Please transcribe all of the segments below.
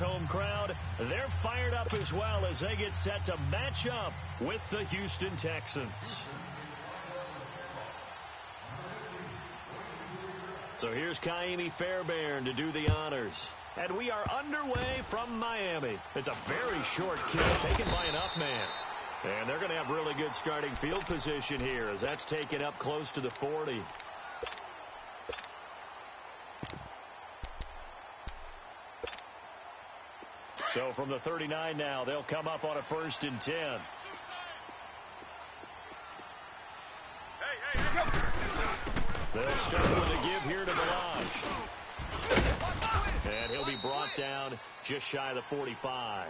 home crowd, they're fired up as well as they get set to match up with the Houston Texans. So here's Kaimi Fairbairn to do the honors. And we are underway from Miami. It's a very short kick taken by an up man. And they're going to have really good starting field position here as that's taken up close to the 40. So from the 39 now, they'll come up on a 1st and 10. They'll start with a give here to Balaj. And he'll be brought down just shy of the 45.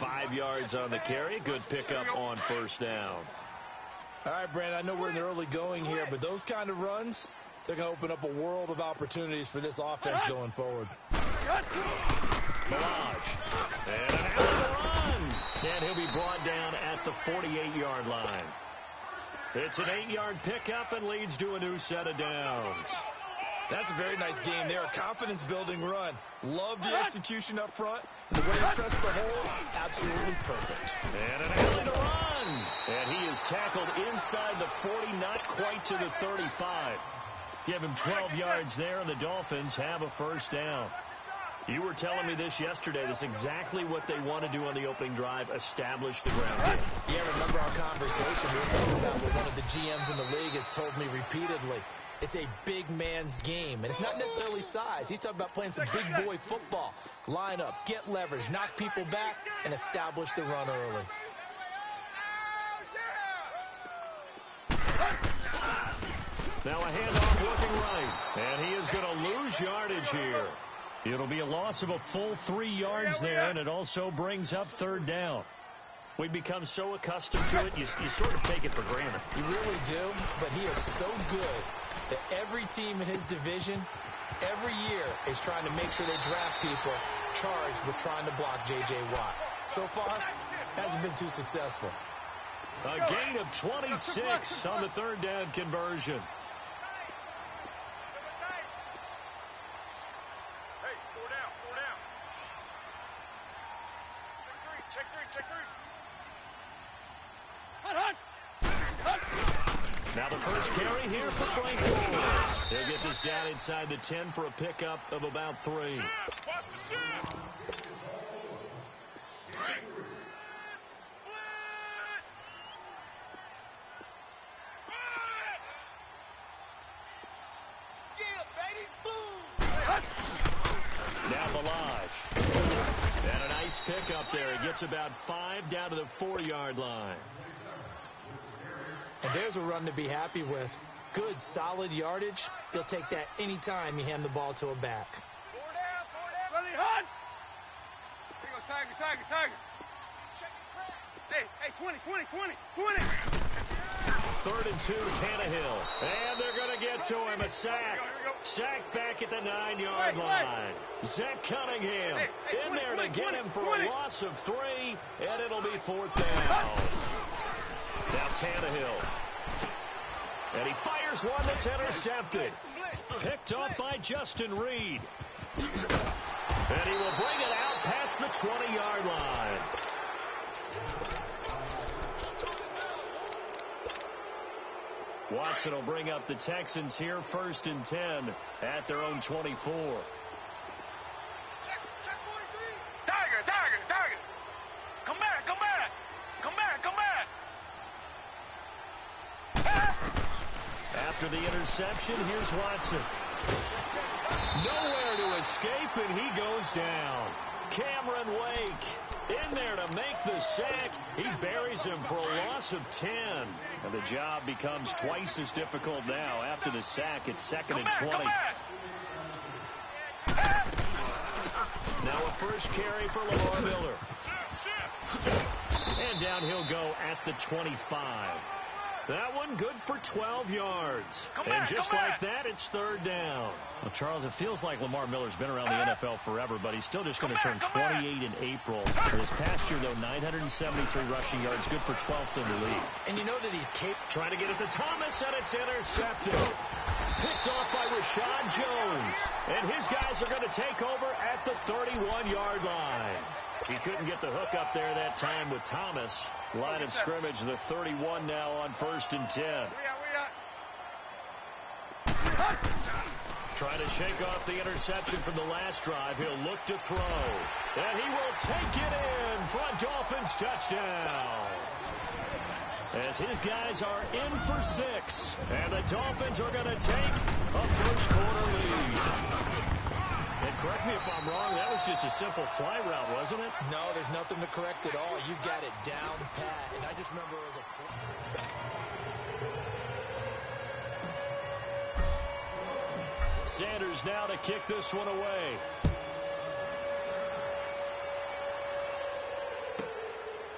5 yards on the carry. Good pickup on 1st down. All right, Brandon, I know we're in the early going here, but those kind of runs, they're going to open up a world of opportunities for this offense going forward. Balaj. And an out run. And he'll be brought down at the 48-yard line. It's an 8-yard pickup and leads to a new set of downs. That's a very nice game there. A confidence-building run. Love the execution up front. The way he pressed the hole, absolutely perfect. And an alley to run. And he is tackled inside the 40, not quite to the 35. Give him 12 yards there, and the Dolphins have a 1st down. You were telling me this yesterday. This is exactly what they want to do on the opening drive, establish the ground game. Yeah, remember our conversation we were talking about with one of the GMs in the league has told me repeatedly. It's a big man's game, and it's not necessarily size. He's talking about playing some big boy football. Line up, get leverage, knock people back, and establish the run early. Now a handoff working right, and he is going to lose yardage here. It'll be a loss of a full 3 yards there, and it also brings up 3rd down. We become so accustomed to it, you sort of take it for granted. You really do, but he is so good that every team in his division, every year, is trying to make sure they draft people charged with trying to block J.J. Watt. So far, hasn't been too successful. A gain of 26 on the 3rd down conversion. Now the first carry here for Frank Gore. He'll get this down inside the 10 for a pickup of about 3. Now Balaj. And a nice pickup there. He gets about 5 down to the 4-yard line. And there's a run to be happy with. Good, solid yardage. They'll take that anytime you hand the ball to a back. 4 down. Ready, hunt. Here you go, Tiger. Hey, 20. 3rd and 2, Tannehill. And they're going to get to him. A sack. Sacked back at the 9-yard line. Zach Cunningham in there to get him for a loss of 3, and it'll be 4th down. Now Tannehill. And he fires one that's intercepted. Picked off by Justin Reed. And he will bring it out past the 20-yard line. Watson will bring up the Texans here 1st and 10 at their own 24. Tiger. Come back. After the interception, here's Watson. Nowhere to escape, and he goes down. Cameron Wake in there to make the sack. He buries him for a loss of 10. And the job becomes twice as difficult now. After the sack, it's 2nd and 20. Now a first carry for Lamar Miller. And down he'll go at the 25. That one good for 12 yards. And just like that, it's 3rd down. Well, Charles, it feels like Lamar Miller's been around the NFL forever, but he's still just going to turn 28 in April. This past year, though, 973 rushing yards, good for 12th in the league. And you know that he's capable. Trying to get it to Thomas, and it's intercepted. picked off by Rashad Jones. And his guys are going to take over at the 31-yard line. He couldn't get the hook up there that time with Thomas. Line of scrimmage, the 31 now on 1st and 10. Trying to shake off the interception from the last drive. He'll look to throw. And he will take it in for a Dolphins touchdown. As his guys are in for 6. And the Dolphins are going to take a first-quarter lead. And correct me if I'm wrong, that was just a simple fly route, wasn't it? No, there's nothing to correct at all. You got it down pat. And I just remember it was a... Sanders now to kick this one away.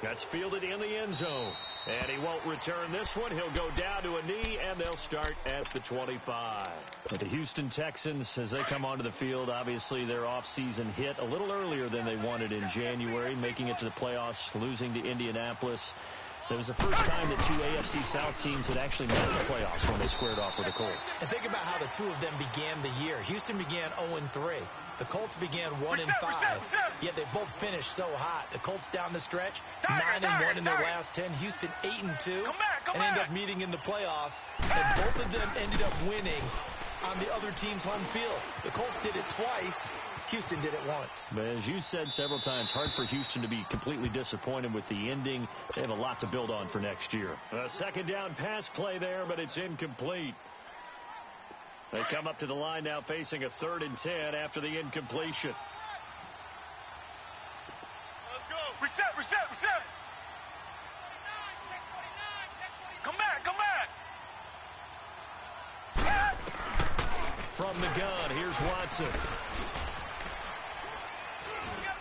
That's fielded in the end zone. And he won't return this one. He'll go down to a knee, and they'll start at the 25. But the Houston Texans, as they come onto the field, obviously their offseason hit a little earlier than they wanted in January, making it to the playoffs, losing to Indianapolis. It was the first time that two AFC South teams had actually made the playoffs when they squared off with the Colts. And think about how the two of them began the year. Houston began 0-3. The Colts began 1-5. Yet they both finished so hot. The Colts down the stretch, 9-1 in their last 10. Houston 8-2, and ended up meeting in the playoffs. And both of them ended up winning on the other team's home field. The Colts did it twice. Houston did it once. But as you said several times, hard for Houston to be completely disappointed with the ending. They have a lot to build on for next year. A second down pass play there, but it's incomplete. They come up to the line now facing a 3rd and 10 after the incompletion. Let's go. Reset. Come back. From the gun, here's Watson.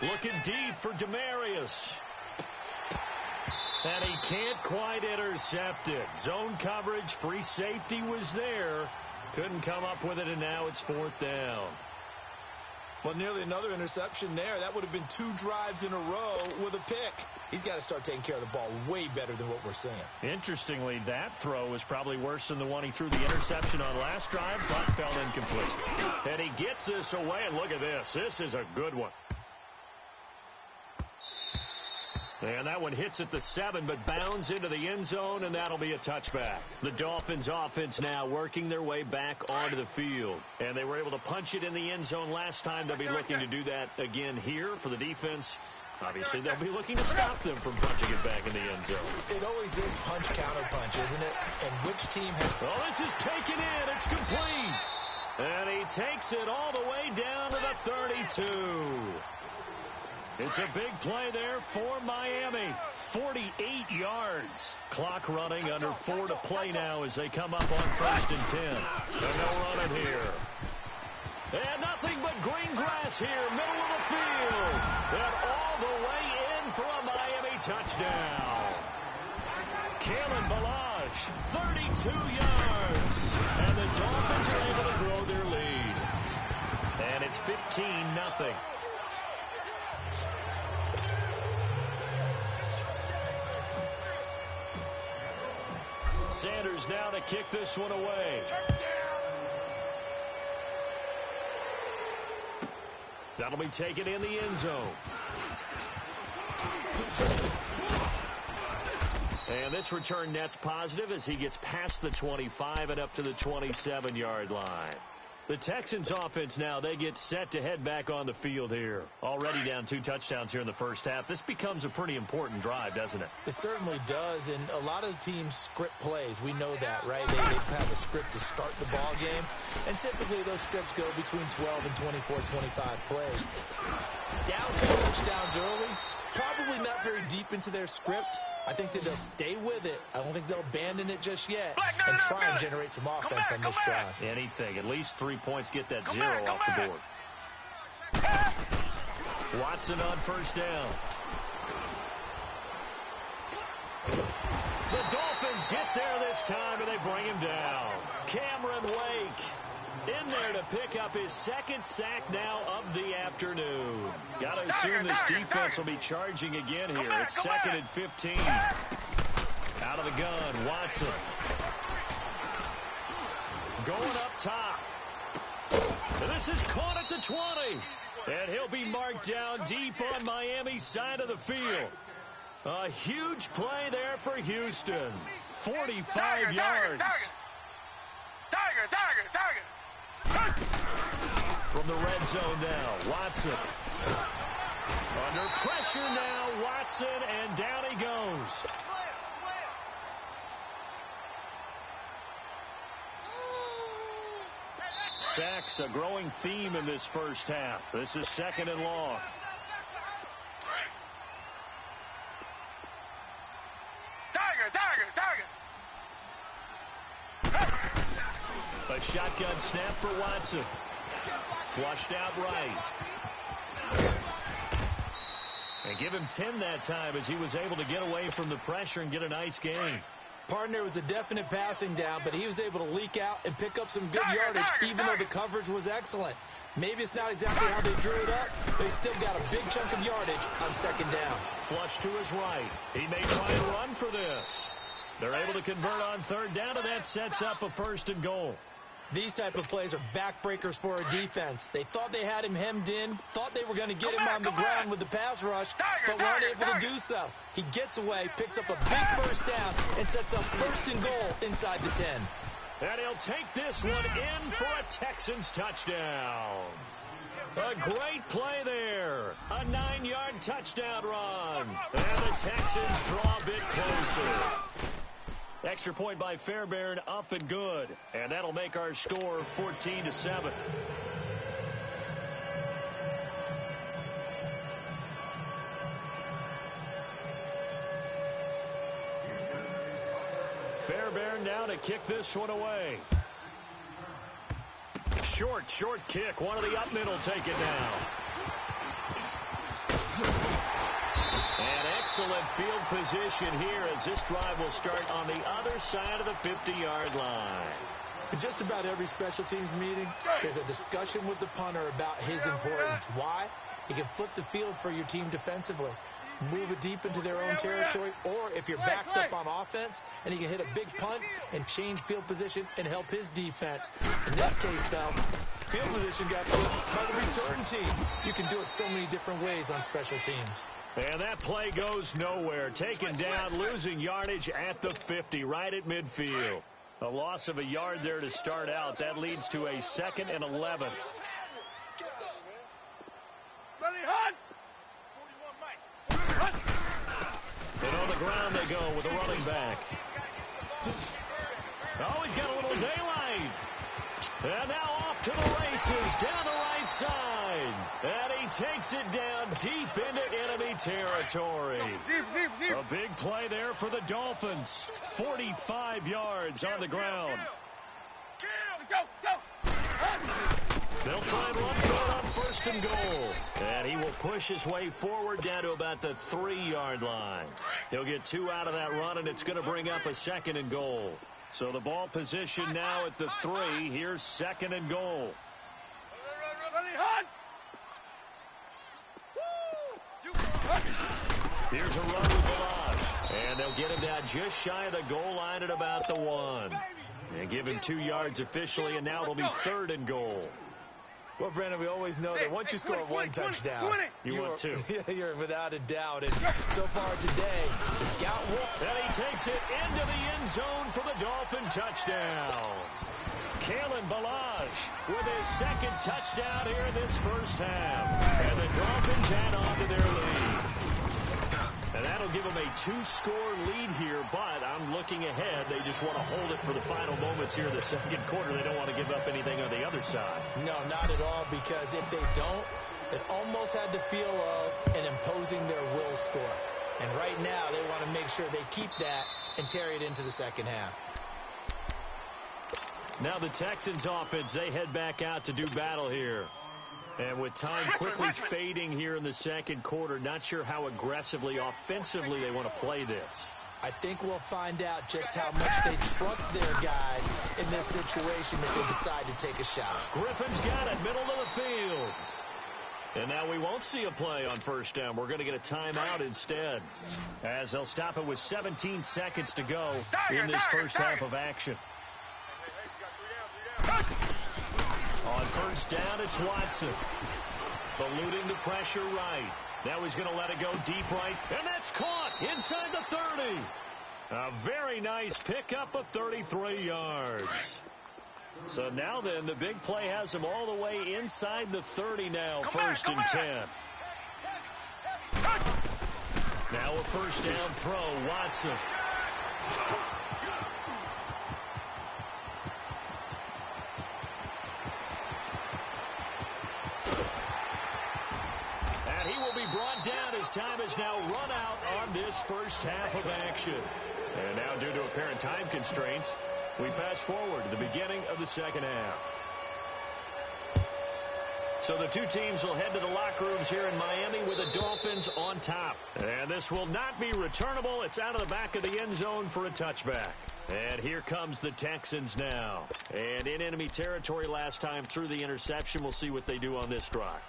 Looking deep for Demarius. And he can't quite intercept it. Zone coverage, free safety was there. Couldn't come up with it, and now it's 4th down. Well, nearly another interception there. That would have been 2 drives in a row with a pick. He's got to start taking care of the ball way better than what we're seeing. Interestingly, that throw was probably worse than the one he threw the interception on last drive, but fell incomplete. And he gets this away, and look at this. This is a good one. And that one hits at the 7, but bounds into the end zone, and that'll be a touchback. The Dolphins offense now working their way back onto the field. And they were able to punch it in the end zone last time. They'll be looking to do that again here for the defense. Obviously, they'll be looking to stop them from punching it back in the end zone. It always is punch, counter punch, isn't it? And which team has... Oh, this is taken in. It's complete. And he takes it all the way down to the 32. It's a big play there for Miami. 48 yards. Clock running under 4 to play now as they come up on 1st and 10. And they'll run it here. And nothing but green grass here, middle of the field. And all the way in for a Miami touchdown. Kalen Ballage, 32 yards. And the Dolphins are able to grow their lead. And it's 15-0. Sanders now to kick this one away. That'll be taken in the end zone. And this return net's positive as he gets past the 25 and up to the 27-yard line. The Texans offense now, they get set to head back on the field here. Already down 2 touchdowns here in the first half. This becomes a pretty important drive, doesn't it? It certainly does, and a lot of teams script plays. We know that, right? They have a script to start the ball game, and typically those scripts go between 12 and 24, 25 plays. Down 2 touchdowns early, probably not very deep into their script. I think that they'll stay with it. I don't think they'll abandon it just yet and try and generate some offense on this drive. Anything. At least 3 points, get that 0 off the board. Watson on 1st down. The Dolphins get there this time, and they bring him down. Cameron Wake in there to pick up his 2nd sack now of the afternoon. Got to assume this defense will be charging again here. It's 2nd and 15. Out of the gun, Watson. going up top. This is caught at the 20. And he'll be marked down deep on Miami's side of the field. A huge play there for Houston. 45 yards. From the red zone now, Watson. Under pressure now, Watson, and down he goes. Sacks, a growing theme in this first half. This is 2nd and long. A shotgun snap for Watson. Flushed out right. And give him 10 that time as he was able to get away from the pressure and get a nice gain. Partner was a definite passing down, but he was able to leak out and pick up some good yardage, even though the coverage was excellent. Maybe it's not exactly how they drew it up, but he still got a big chunk of yardage on 2nd down. Flush to his right. He may try and run for this. They're able to convert on 3rd down, and that sets up a 1st and goal. These type of plays are backbreakers for a defense. They thought they had him hemmed in, thought they were going to get him on the ground with the pass rush, but weren't able to do so. He gets away, picks up a big 1st down, and sets up 1st and goal inside the 10. And he'll take this one in for a Texans touchdown. A great play there. A 9-yard touchdown run. And the Texans draw a bit closer. Extra point by Fairbairn, up and good. And that'll make our score 14-7. Fairbairn now to kick this one away. Short kick. One of the up middle take it down. And excellent field position here as this drive will start on the other side of the 50-yard line. In just about every special teams meeting, there's a discussion with the punter about his importance. Why? He can flip the field for your team defensively, move it deep into their own territory, or if you're backed up on offense, and he can hit a big punt and change field position and help his defense. In this case, though, field position got flipped by the return team. You can do it so many different ways on special teams. And that play goes nowhere. Taken down, losing yardage at the 50, right at midfield. A loss of a yard there to start out. That leads to a 2nd and 11. And on the ground they go with a running back. Oh, he's got a little daylight. And now off to the races down the right side. And he takes it down deep into enemy territory. A big play there for the Dolphins. 45 yards on the ground. They'll try and run for it on 1st and goal. And he will push his way forward down to about the 3-yard line. He'll get 2 out of that run, and it's going to bring up a 2nd and goal. So the ball position now at the 3. Here's 2nd and goal. Here's a run with Balazs. And they'll get him down just shy of the goal line at about the 1. And give him 2 yards officially, and now it'll be 3rd and goal. Well, Brandon, we always know that once you score one touchdown, you want 2. You're without a doubt. And so far today, the scout walk. And he takes it into the end zone for the Dolphin touchdown. Kalen Balazs with his 2nd touchdown here in this first half. And the Dolphins add on to their lead. And that'll give them a 2-score lead here, but I'm looking ahead. They just want to hold it for the final moments here in the 2nd quarter. They don't want to give up anything on the other side. No, not at all, because if they don't, it almost had the feel of an imposing their will score. And right now, they want to make sure they keep that and carry it into the 2nd half. Now the Texans offense, they head back out to do battle here. And with time quickly fading here in the 2nd quarter, not sure how aggressively, offensively they want to play this. I think we'll find out just how much they trust their guys in this situation if they decide to take a shot. Griffin's got it, middle of the field. And now we won't see a play on 1st down. We're going to get a timeout instead, as they'll stop it with 17 seconds to go in this first half of action. first down, it's Watson. Eluding the pressure right. Now he's going to let it go deep right, and that's caught inside the 30. A very nice pickup of 33 yards. So now then, the big play has him all the way inside the 30 now, first and 10. Now a first down throw, Watson. And he will be brought down as time has now run out on this first half of action. And now, due to apparent time constraints, we fast forward to the beginning of the second half. So the two teams will head to the locker rooms here in Miami with the Dolphins on top. And this will not be returnable. It's out of the back of the end zone for a touchback. And here comes the Texans now. And in enemy territory last time through the interception. We'll see what they do on this drive.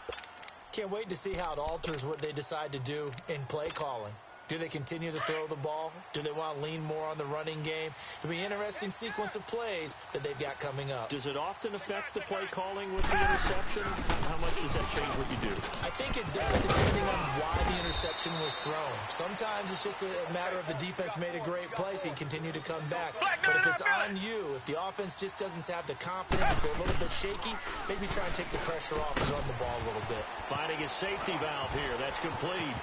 Can't wait to see how it alters what they decide to do in play calling. Do they continue to throw the ball? Do they want to lean more on the running game? It'll be an interesting sequence of plays that they've got coming up. Does it often affect the play calling with the interception? How much does that change what you do? I think it does, depending on why the interception was thrown. Sometimes it's just a matter of the defense made a great play, so you continue to come back. But if it's on you, if the offense just doesn't have the confidence, if they're a little bit shaky, maybe try and take the pressure off and run the ball a little bit. Finding his safety valve here. That's complete.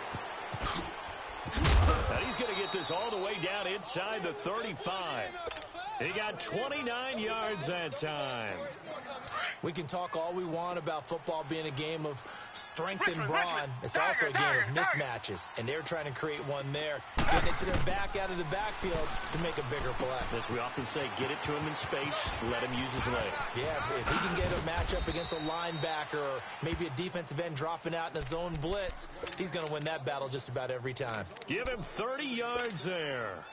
And he's going to get this all the way down inside the 35. He got 29 yards that time. We can talk all we want about football being a game of strength and brawn. It's also a game of mismatches, and they're trying to create one there, getting it to their back out of the backfield to make a bigger play. As we often say, get it to him in space, let him use his leg. Yeah, if he can get a matchup against a linebacker or maybe a defensive end dropping out in a zone blitz, he's going to win that battle just about every time. Give him 30 yards there.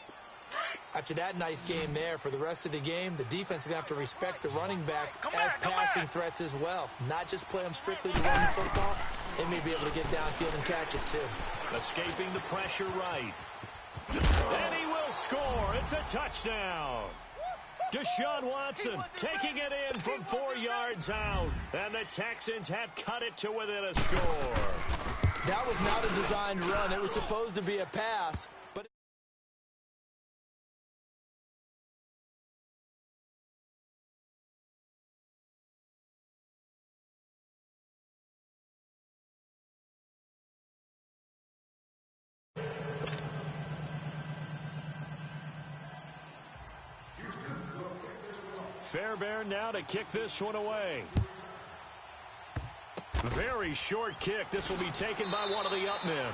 After that nice game there, for the rest of the game, the defense is going to have to respect the running backs as passing threats as well. Not just play them strictly to run the football. They may be able to get downfield and catch it, too. Escaping the pressure right. And he will score. It's a touchdown. Deshaun Watson taking it in from 4 yards out. And the Texans have cut it to within a score. That was not a designed run. It was supposed to be a pass. But Fairbairn now to kick this one away. Very short kick. This will be taken by one of the up men.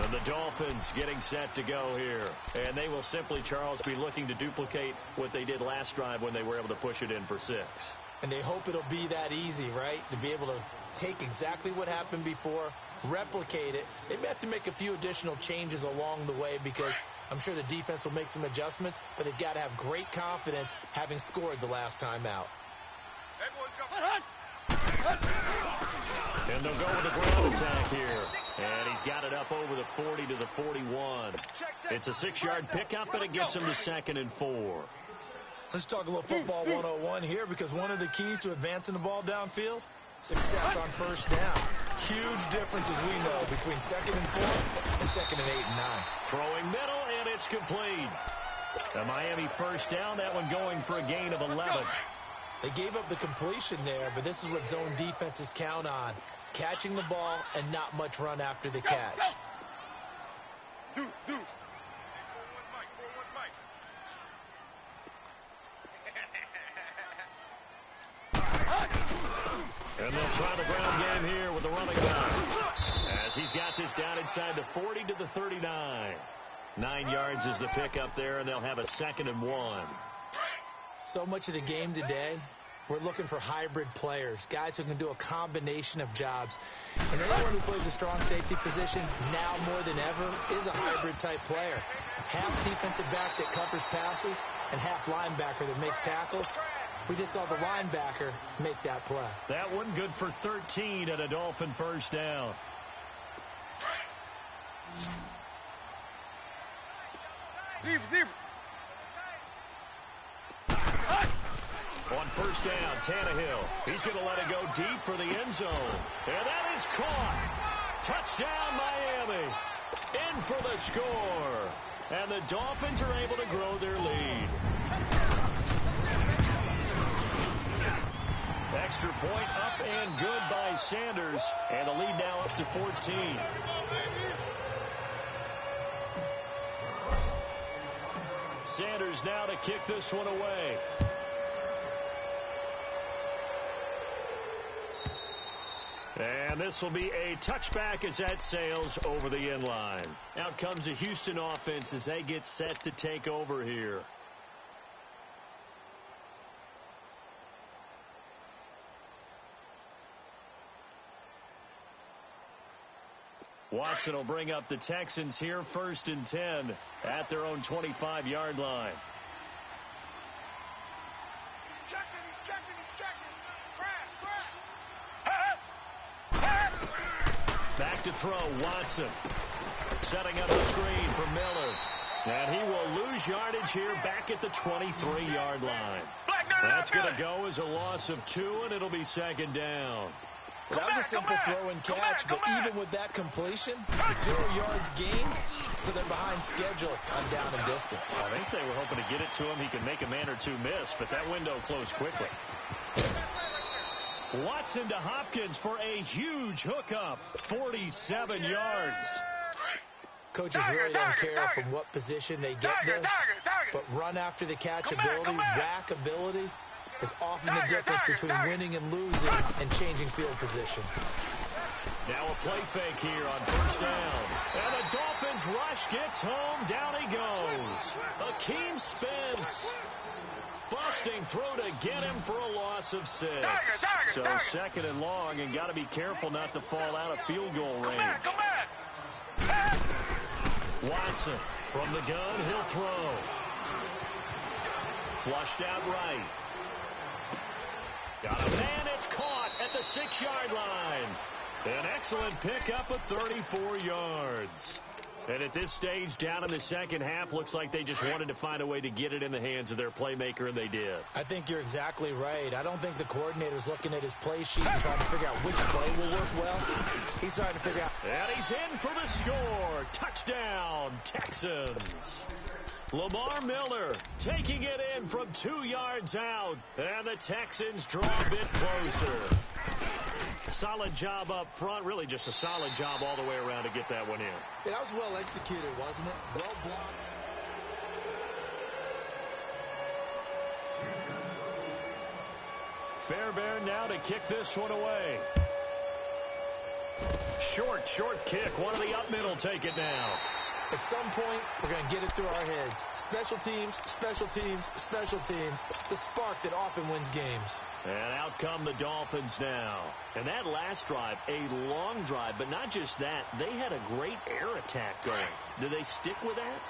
And the Dolphins getting set to go here. And they will simply, Charles, be looking to duplicate what they did last drive when they were able to push it in for 6. And they hope it'll be that easy, right? To be able to take exactly what happened before, replicate it. They may have to make a few additional changes along the way because I'm sure the defense will make some adjustments, but they've got to have great confidence having scored the last time out. And they'll go with a ground attack here. And he's got it up over the 40 to the 41. It's a 6-yard pickup, and it gets him to 2nd and 4. Let's talk a little football 101 here, because one of the keys to advancing the ball downfield, success on first down. Huge difference, as we know, between 2nd and 4 and 2nd and 8 and 9. Throwing middle, and it's complete. A Miami first down, that one going for a gain of 11. They gave up the completion there, but this is what zone defenses count on. Catching the ball and not much run after the catch. And they'll try the ground game here with the running back. As he's got this down inside the 40 to the 39. 9 yards is the pickup there, and they'll have a 2nd and 1. So much of the game today, we're looking for hybrid players, guys who can do a combination of jobs. And anyone who plays a strong safety position, now more than ever, is a hybrid-type player. Half defensive back that covers passes and half linebacker that makes tackles. We just saw the linebacker make that play. That one good for 13 and a Dolphin first down. first down. Tannehill. He's going to let it go deep for the end zone. And that is caught. Touchdown, Miami. In for the score. And the Dolphins are able to grow their lead. Extra point up and good by Sanders. And the lead now up to 14. Sanders now to kick this one away. And this will be a touchback as that sails over the end line. Out comes the Houston offense as they get set to take over here. Watson will bring up the Texans here, 1st and 10 at their own 25-yard line. He's checking. Crash. Back to throw, Watson. Setting up the screen for Miller. And he will lose yardage here back at the 23-yard line. That's going to go as a loss of 2, and it'll be 2nd down. Well, that was a simple throw and catch, but even with that completion, 0 yards gained, so they're behind schedule on down and distance. I think they were hoping to get it to him. He could make a man or two miss, but that window closed quickly. Watson to Hopkins for a huge hookup, 47 yards. Coaches really don't care from what position they get this, but run after the catch ability, rack ability, is often the difference between winning and losing and changing field position. Now a play fake here on 1st down. And the Dolphins rush gets home. Down he goes. Akeem Spence. Busting through to get him for a loss of 6. So 2nd and long, and got to be careful not to fall out of field goal range. Watson from the gun. He'll throw. Flushed out right. Got a man, it's caught at the 6-yard line. An excellent pickup of 34 yards. And at this stage, down in the second half, looks like they just wanted to find a way to get it in the hands of their playmaker, and they did. I think you're exactly right. I don't think the coordinator's looking at his play sheet and trying to figure out which play will work well. He's trying to figure out. And he's in for the score. Touchdown, Texans. Lamar Miller taking it in from 2 yards out. And the Texans draw a bit closer. Solid job up front. Really just a solid job all the way around to get that one in. Yeah, that was well executed, wasn't it? Well blocked. Fairbairn now to kick this one away. Short kick. One of the up middle take it now. At some point, we're going to get it through our heads. Special teams, special teams, special teams. The spark that often wins games. And out come the Dolphins now. And that last drive, a long drive, but not just that. They had a great air attack going. Do they stick with that?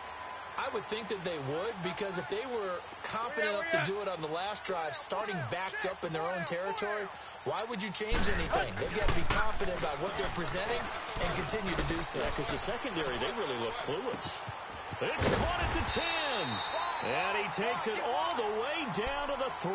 I would think that they would, because if they were confident enough to do it on the last drive, starting backed up in their own territory, why would you change anything? They've got to be confident about what they're presenting and continue to do so. Yeah, because the secondary, they really look clueless. It's caught at the 10. And he takes it all the way down to the 3.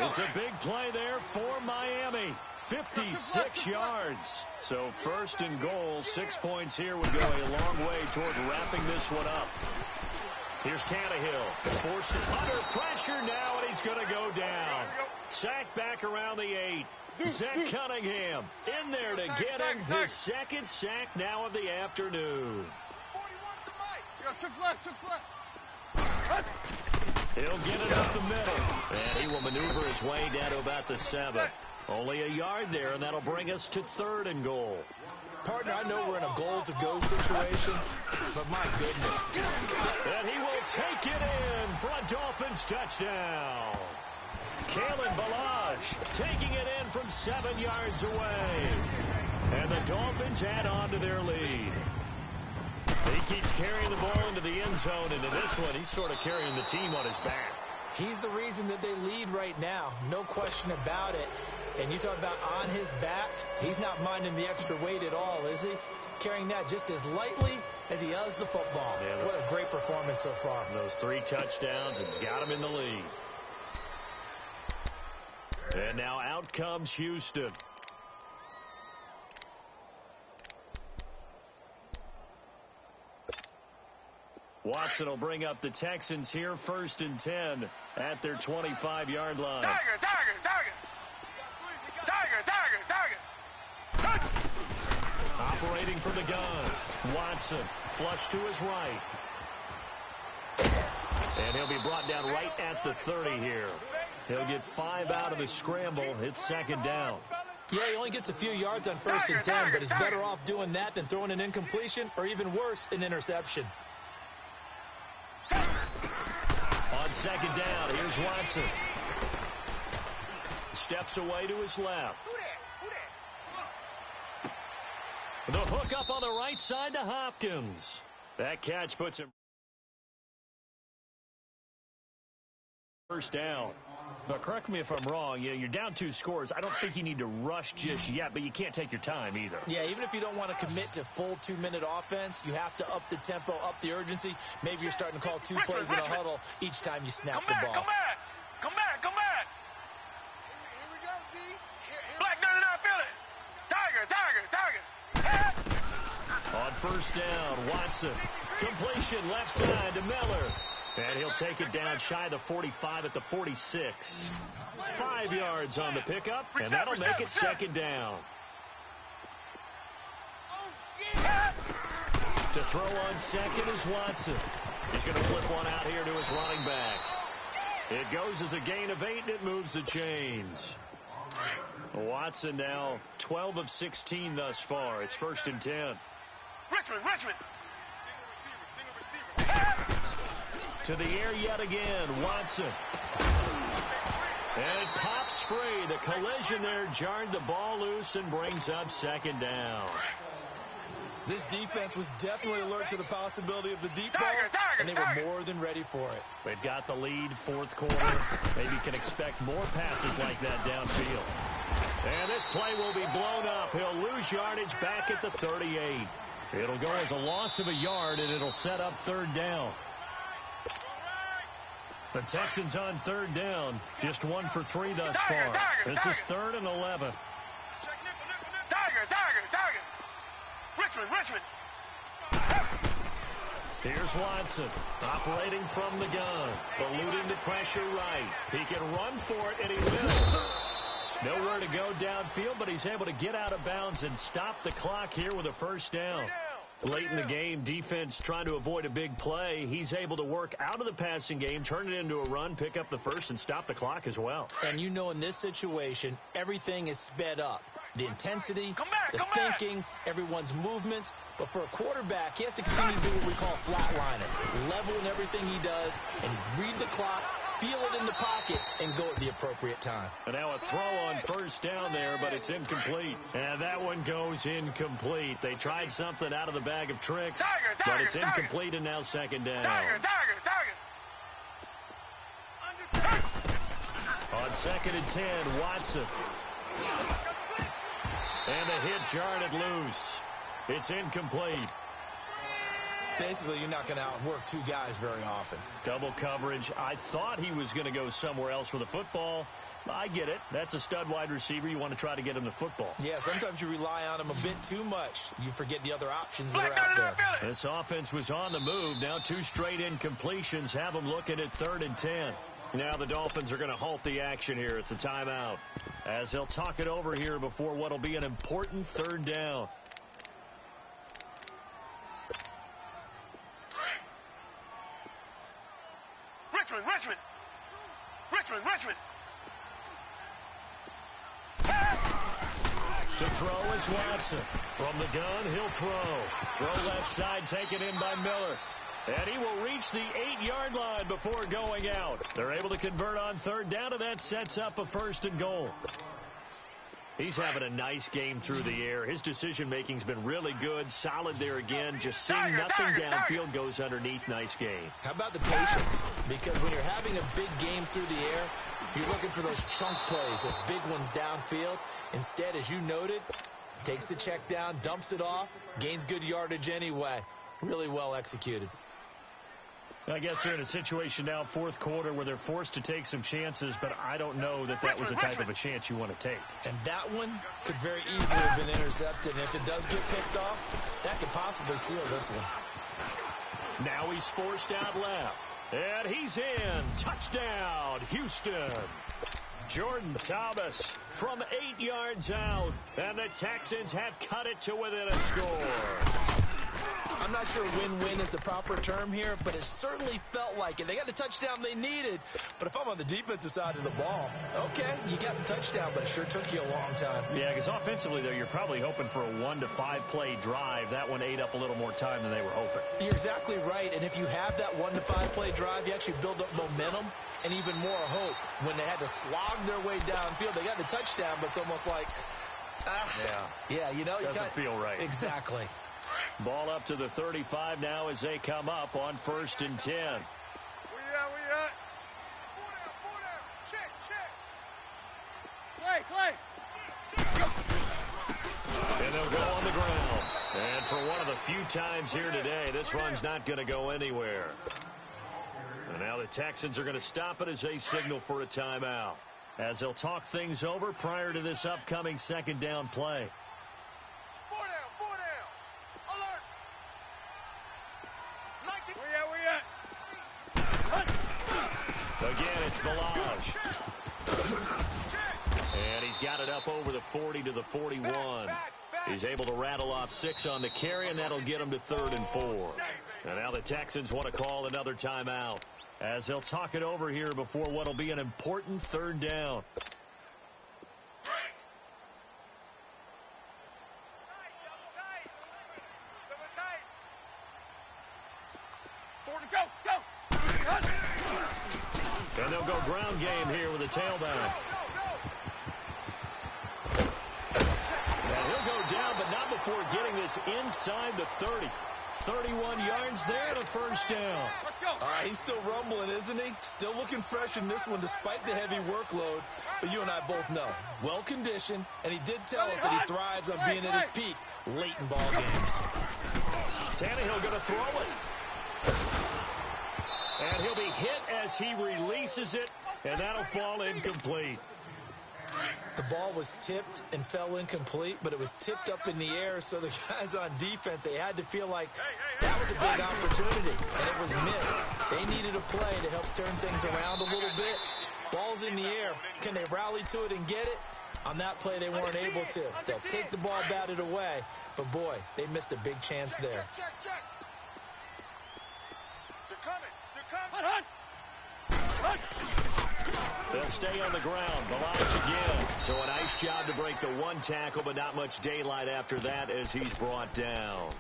It's a big play there for Miami. 56 yards. So 1st and goal, 6 points here would go a long way toward wrapping this one up. Here's Tannehill. Forced under pressure now, and he's going to go down. Sacked back around the 8. Zach Cunningham in there to get him his 2nd sack now of the afternoon. He'll get it up the middle. And he will maneuver his way down to about the 7. Only a yard there, and that'll bring us to 3rd and goal. Partner, I know we're in a goal-to-go situation, but my goodness. And he will take it in for a Dolphins touchdown. Kalen Ballage taking it in from 7 yards away. And the Dolphins add on to their lead. He keeps carrying the ball into the end zone, and in this one, he's sort of carrying the team on his back. He's the reason that they lead right now. No question about it. And you talk about on his back, he's not minding the extra weight at all, is he? Carrying that just as lightly as he does the football. Yeah, what a great performance so far. Those 3 touchdowns, it's got him in the lead. And now out comes Houston. Watson will bring up the Texans here, 1st and 10 at their 25-yard line. Tiger. Operating from the gun. Watson, flush to his right. And he'll be brought down right at the 30 here. He'll get 5 out of the scramble. It's 2nd down. Yeah, he only gets a few yards on 1st and 10, but he's better off doing that than throwing an incompletion or even worse, an interception. On 2nd down, here's Watson. Steps away to his left. The hook up on the right side to Hopkins. That catch puts him 1st down. But correct me if I'm wrong, you're down 2 scores. I don't think you need to rush just yet, but you can't take your time either. Yeah, even if you don't want to commit to full 2-minute offense, you have to up the tempo, up the urgency. Maybe you're starting to call 2 plays in a huddle each time you snap the ball. Come back. Here we go, D. Black 99, feel it. Tiger. On 1st down, Watson. Completion left side to Miller. And he'll take it down shy of the 45 at the 46. 5 yards on the pickup, and that'll make it 2nd down. To throw on 2nd is Watson. He's going to flip one out here to his running back. It goes as a gain of 8, and it moves the chains. Watson now 12 of 16 thus far. It's 1st and 10. Richmond. Single receiver. To the air yet again, Watson. And it pops free. The collision there jarred the ball loose and brings up 2nd down. This defense was definitely alert to the possibility of the deep ball, and they were more than ready for it. They've got the lead, 4th quarter. Maybe can expect more passes like that downfield. And this play will be blown up. He'll lose yardage back at the 38. It'll go as a loss of a yard, and it'll set up 3rd down. The Texans on 3rd down, just 1 for 3 thus far. This is 3rd and 11. Tiger. Richmond. Here's Watson, operating from the gun, eluding the pressure right. He can run for it, and he will. Nowhere to go downfield, but he's able to get out of bounds and stop the clock here with a 1st down. Late in the game, defense trying to avoid a big play. He's able to work out of the passing game, turn it into a run, pick up the 1st, and stop the clock as well. And you know in this situation, everything is sped up. The intensity, the thinking, everyone's movement. But for a quarterback, he has to continue to do what we call flatliner. Level in everything he does and read the clock, feel it in the pocket, and go at the appropriate time. And now a throw on 1st down there, but it's incomplete. And that one goes incomplete. They tried something out of the bag of tricks, but it's incomplete, and now 2nd down. On 2nd and 10, Watson. And the hit jarred it loose. It's incomplete. Basically, you're not going to outwork 2 guys very often. Double coverage. I thought he was going to go somewhere else with the football. I get it. That's a stud wide receiver. You want to try to get him the football. Yeah, sometimes you rely on him a bit too much. You forget the other options that are out there. This offense was on the move. Now 2 straight incompletions have them looking at 3rd and 10. Now the Dolphins are going to halt the action here. It's a timeout as they'll talk it over here before what will be an important 3rd down. Richmond. To throw is Watson. From the gun, he'll throw. Throw left side, taken in by Miller. And he will reach the 8-yard line before going out. They're able to convert on 3rd down, and that sets up a 1st and goal. He's having a nice game through the air. His decision-making's been really good. Solid there again. Just seeing nothing downfield goes underneath. Nice game. How about the patience? Because when you're having a big game through the air, you're looking for those chunk plays, those big ones downfield. Instead, as you noted, takes the check down, dumps it off, gains good yardage anyway. Really well executed. I guess they're in a situation now, fourth quarter, where they're forced to take some chances, but I don't know that that was the type of a chance you want to take. And that one could very easily have been intercepted. And if it does get picked off, that could possibly seal this one. Now he's forced out left. And he's in. Touchdown, Houston. Jordan Thomas from 8 yards out. And the Texans have cut it to within a score. I'm not sure win-win is the proper term here, but it certainly felt like it. They got the touchdown they needed, but if I'm on the defensive side of the ball, okay, you got the touchdown, but it sure took you a long time. Yeah, because offensively, though, you're probably hoping for a 1 to 5 play drive. That one ate up a little more time than they were hoping. You're exactly right, and if you have that 1 to 5 play drive, you actually build up momentum and even more hope. When they had to slog their way downfield, they got the touchdown, but it's almost like, yeah, you know, doesn't feel right. Exactly. Ball up to the 35 now as they come up on 1st and 10. Where you at? Four down. Check. Clay. And they'll go on the ground. And for one of the few times here today, this run's not going to go anywhere. And now the Texans are going to stop it as they signal for a timeout, as they'll talk things over prior to this upcoming 2nd down play. Four down. Alert. 19. Where you at? Again, it's Balaj. And he's got it up over the 40 to the 41. He's able to rattle off 6 on the carry, and that'll get him to 3rd and 4. And now the Texans want to call another timeout, as they'll talk it over here before what will be an important 3rd down. And they'll go ground game here with a tailback. And he'll go down, but not before getting this inside the 30. 31 yards there and a 1st down. He's still rumbling, isn't he? Still looking fresh in this one despite the heavy workload. But you and I both know, well-conditioned, and he did tell us that he thrives on being at his peak late in ball games. Tannehill going to throw it. And he'll be hit as he releases it, and that'll fall incomplete. The ball was tipped and fell incomplete, but it was tipped up in the air, so the guys on defense, they had to feel like that was a big opportunity, and it was missed. They needed a play to help turn things around a little bit. Ball's in the air. Can they rally to it and get it? On that play, they weren't able to. They'll take the ball, bat it away, but boy, they missed a big chance there. Check. They're coming. They'll stay on the ground. Balaj again. So a nice job to break the 1 tackle, but not much daylight after that as he's brought down.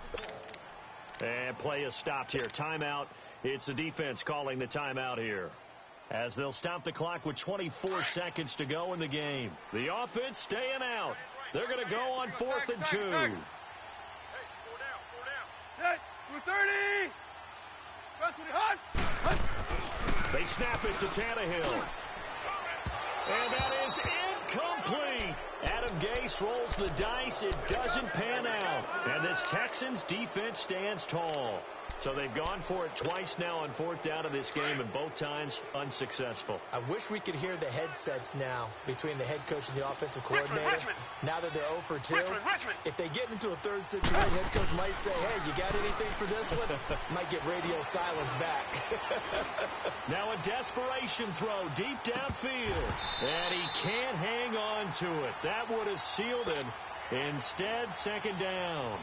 And play is stopped here. Timeout. It's the defense calling the timeout here, as they'll stop the clock with 24 seconds to go in the game. The offense staying out. They're going to go on 4th and 2. Hey, 4 down. Set. 230. They snap it to Tannehill. And that is incomplete. Adam Gase rolls the dice. It doesn't pan out. And this Texans defense stands tall. So they've gone for it twice now on 4th down of this game, and both times unsuccessful. I wish we could hear the headsets now between the head coach and the offensive coordinator. Now that they're 0 for 2, if they get into a 3rd situation, head coach might say, hey, you got anything for this one? Might get radio silence back. Now a desperation throw deep downfield, and he can't hang on to it. That would have sealed him. Instead, 2nd down.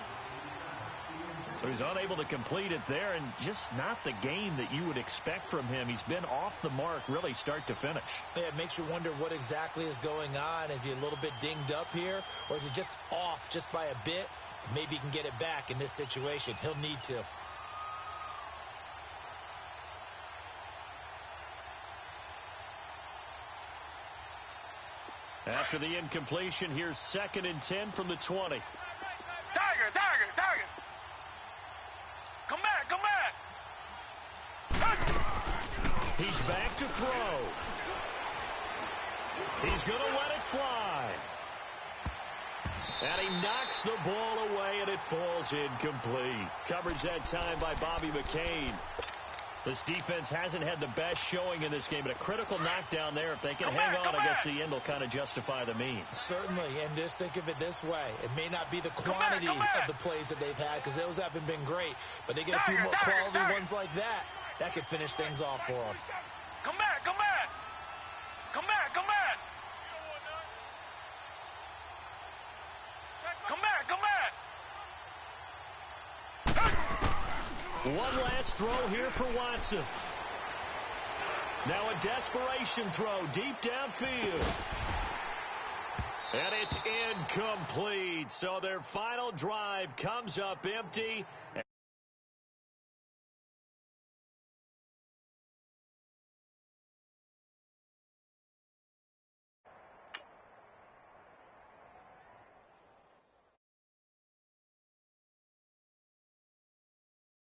So he's unable to complete it there, and just not the game that you would expect from him. He's been off the mark really start to finish. Yeah, it makes you wonder what exactly is going on. Is he a little bit dinged up here, or is he just off just by a bit? Maybe he can get it back in this situation. He'll need to. After the incompletion, here's 2nd and 10 from the 20. Tiger. Come back. He's back to throw. He's going to let it fly. And he knocks the ball away, and it falls incomplete. Coverage that time by Bobby McCain. This defense hasn't had the best showing in this game, but a critical knockdown there. If they can hang on, I guess the end will kind of justify the means. Certainly, and just think of it this way. It may not be the quantity of the plays that they've had, because those haven't been great, but they get a few more quality ones like that. That could finish things off for them. Come back, come back. Come back, come back. Come back, come back. One last throw here for Watson. Now a desperation throw deep downfield. And it's incomplete. So their final drive comes up empty.